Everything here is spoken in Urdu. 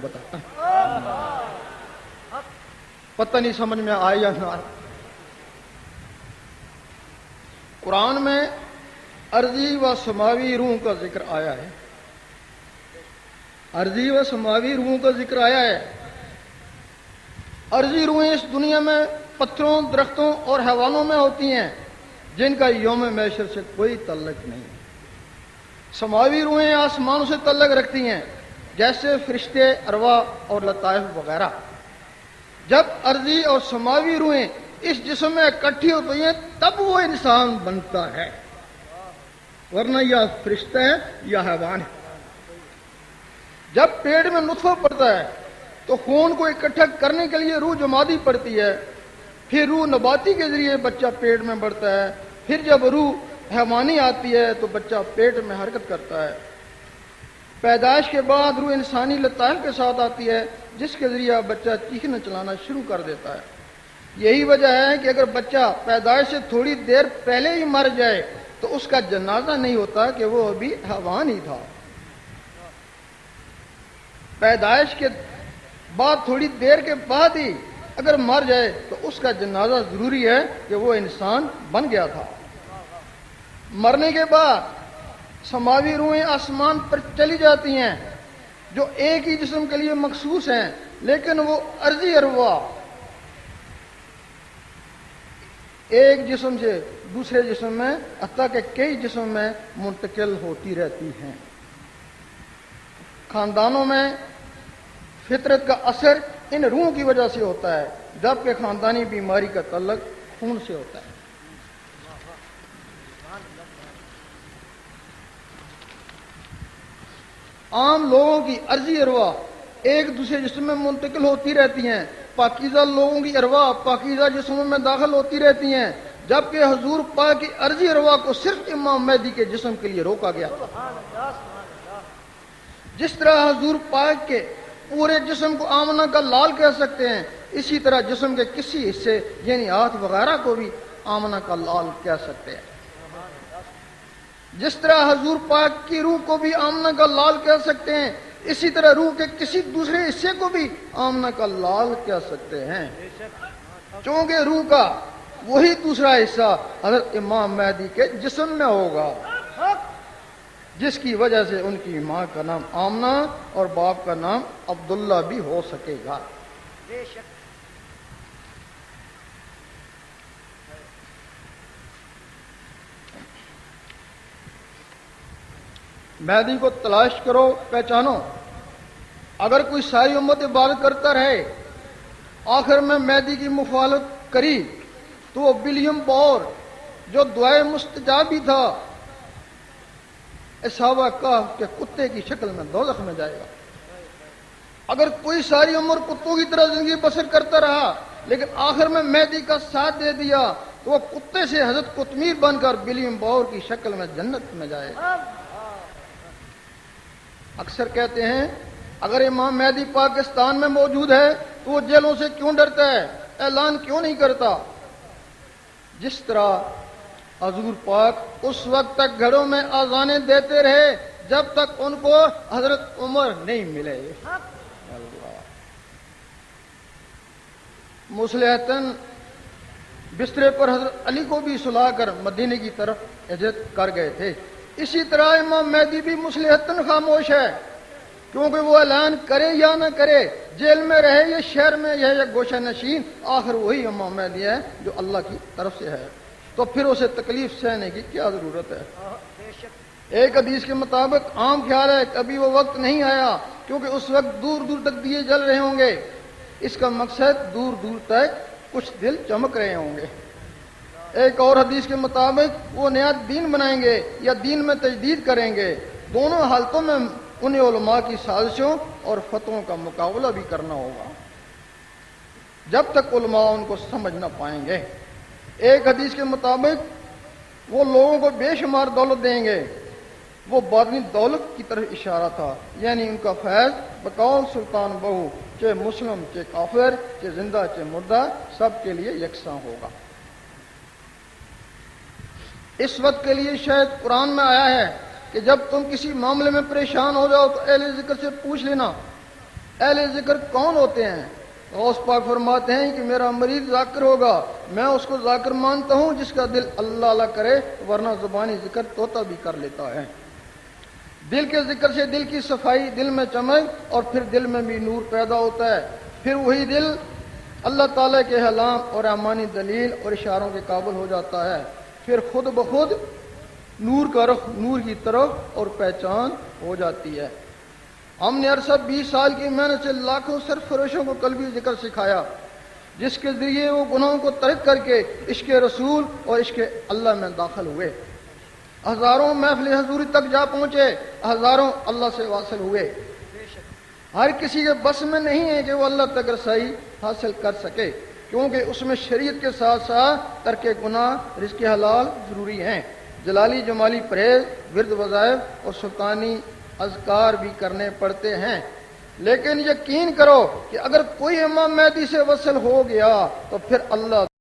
بتاتا ہوں، پتہ نہیں سمجھ میں آئے یا نہ آئے۔ قرآن میں ارضی و سماوی روح کا ذکر آیا ہے، ارضی و سماوی روحوں کا ذکر آیا ہے۔ ارضی روحیں اس دنیا میں پتھروں، درختوں اور حیوانوں میں ہوتی ہیں جن کا یوم محشر سے کوئی تعلق نہیں۔ سماوی روحیں آسمانوں سے تعلق رکھتی ہیں جیسے فرشتے، ارواح اور لطائف وغیرہ۔ جب ارضی اور سماوی روحیں اس جسم میں اکٹھی ہوتی ہیں تب وہ انسان بنتا ہے، ورنہ یا فرشتہ ہے یا حیوان ہے۔ جب پیٹ میں نطفہ پڑتا ہے تو خون کو اکٹھا کرنے کے لیے روح جمادی پڑتی ہے، پھر روح نباتی کے ذریعے بچہ پیٹ میں بڑھتا ہے، پھر جب روح حیوانی آتی ہے تو بچہ پیٹ میں حرکت کرتا ہے۔ پیدائش کے بعد روح انسانی لطائف کے ساتھ آتی ہے جس کے ذریعے بچہ چیخنا چلانا شروع کر دیتا ہے۔ یہی وجہ ہے کہ اگر بچہ پیدائش سے تھوڑی دیر پہلے ہی مر جائے تو اس کا جنازہ نہیں ہوتا کہ وہ ابھی حیوان ہی تھا۔ پیدائش کے بعد تھوڑی دیر کے بعد ہی اگر مر جائے تو اس کا جنازہ ضروری ہے کہ وہ انسان بن گیا تھا۔ مرنے کے بعد سماوی روحیں آسمان پر چلی جاتی ہیں جو ایک ہی جسم کے لیے مخصوص ہیں، لیکن وہ ارضی ارواح ایک جسم سے دوسرے جسم میں حتیٰ کہ کئی جسم میں منتقل ہوتی رہتی ہیں۔ خاندانوں میں فطرت کا اثر ان روحوں کی وجہ سے ہوتا ہے، جبکہ خاندانی بیماری کا تعلق خون سے ہوتا ہے۔ عام لوگوں کی ارضی ارواح ایک دوسرے جسم میں منتقل ہوتی رہتی ہیں، پاکیزہ لوگوں کی ارواح پاکیزہ جسموں میں داخل ہوتی رہتی ہیں، جبکہ حضور پاک کی ارضی ارواح کو صرف امام مہدی کے جسم کے لیے روکا گیا۔ جس طرح حضور پاک کے پورے جسم کو آمنہ کا لال کہہ سکتے ہیں، اسی طرح جسم کے کسی حصے یعنی ہاتھ وغیرہ کو بھی آمنہ کا لال کہہ سکتے ہیں۔ جس طرح حضور پاک کی روح کو بھی آمنہ کا لال کہہ سکتے ہیں، اسی طرح روح کے کسی دوسرے حصے کو بھی آمنہ کا لال کہہ سکتے ہیں، چونکہ روح کا وہی دوسرا حصہ حضرت امام مہدی کے جسم میں ہوگا، جس کی وجہ سے ان کی ماں کا نام آمنہ اور باپ کا نام عبداللہ بھی ہو سکے گا۔ مہدی کو تلاش کرو، پہچانو۔ اگر کوئی ساری امت عبادت کرتا رہے، آخر میں مہدی کی مخالفت کری تو وہ ولیم بور جو دعائے مستجابی تھا، اصحابہ کہف کے کتے کی شکل میں دوزخ میں جائے گا۔ اگر کوئی ساری عمر کتوں کی طرح زندگی بسر کرتا رہا لیکن آخر میں مہدی کا ساتھ دے دیا تو وہ کتے سے حضرت قطمیر بن کر ولیم بور کی شکل میں جنت میں جائے گا۔ اکثر کہتے ہیں اگر امام مہدی پاکستان میں موجود ہے تو وہ جیلوں سے کیوں ڈرتا ہے، اعلان کیوں نہیں کرتا؟ جس طرح حضور پاک اس وقت تک گھروں میں اذانیں دیتے رہے جب تک ان کو حضرت عمر نہیں ملے۔ مصلحتاً بسترے پر حضرت علی کو بھی سلا کر مدینے کی طرف ہجرت کر گئے تھے۔ اسی طرح امام مہدی بھی مصلحتاً خاموش ہے، کیونکہ وہ اعلان کرے یا نہ کرے، جیل میں رہے یا شہر میں یا گوشہ نشین، آخر وہی امام مہدی ہے جو اللہ کی طرف سے ہے، تو پھر اسے تکلیف سہنے کی کیا ضرورت ہے؟ ایک حدیث کے مطابق عام خیال ہے کبھی وہ وقت نہیں آیا کیونکہ اس وقت دور دور تک دیے جل رہے ہوں گے۔ اس کا مقصد دور دور تک کچھ دل چمک رہے ہوں گے۔ ایک اور حدیث کے مطابق وہ نیا دین بنائیں گے یا دین میں تجدید کریں گے۔ دونوں حالتوں میں انہیں علماء کی سازشوں اور فتووں کا مقابلہ بھی کرنا ہوگا جب تک علماء ان کو سمجھ نہ پائیں گے۔ ایک حدیث کے مطابق وہ لوگوں کو بے شمار دولت دیں گے۔ وہ باطنی دولت کی طرف اشارہ تھا، یعنی ان کا فیض بقول سلطان بہو، چاہے مسلم چاہے کافر، چاہے زندہ چاہے مردہ، سب کے لیے یکساں ہوگا۔ اس وقت کے لیے شاید قرآن میں آیا ہے کہ جب تم کسی معاملے میں پریشان ہو جاؤ تو اہل ذکر سے پوچھ لینا، اہل ذکر کون ہوتے ہیں؟ غوث پاک فرماتے ہیں کہ میرا مریض ذاکر ہوگا، میں اس کو ذاکر مانتا ہوں جس کا دل اللہ اللہ کرے، ورنہ زبانی ذکر طوطا بھی کر لیتا ہے۔ دل کے ذکر سے دل کی صفائی، دل میں چمک، اور پھر دل میں بھی نور پیدا ہوتا ہے، پھر وہی دل اللہ تعالیٰ کے کلام اور رحمانی دلیل اور اشاروں کے قابل ہو جاتا ہے، پھر خود بخود نور کا رخ نور کی طرف اور پہچان ہو جاتی ہے۔ ہم نے عرصہ 20 سال کی محنت سے لاکھوں سرفروشوں کو قلبی ذکر سکھایا، جس کے ذریعے وہ گناہوں کو ترک کر کے عشق رسول اور عشق اللہ میں داخل ہوئے، ہزاروں محفل حضوری تک جا پہنچے، ہزاروں اللہ سے واصل ہوئے۔ ہر کسی کے بس میں نہیں ہے کہ وہ اللہ تک رسائی حاصل کر سکے، کیونکہ اس میں شریعت کے ساتھ ساتھ ترک گناہ، رزق حلال ضروری ہیں، جلالی جمالی پرہیز، ورد وظائف اور سلطانی اذکار بھی کرنے پڑتے ہیں۔ لیکن یقین کرو کہ اگر کوئی امام مہدی سے وصل ہو گیا تو پھر اللہ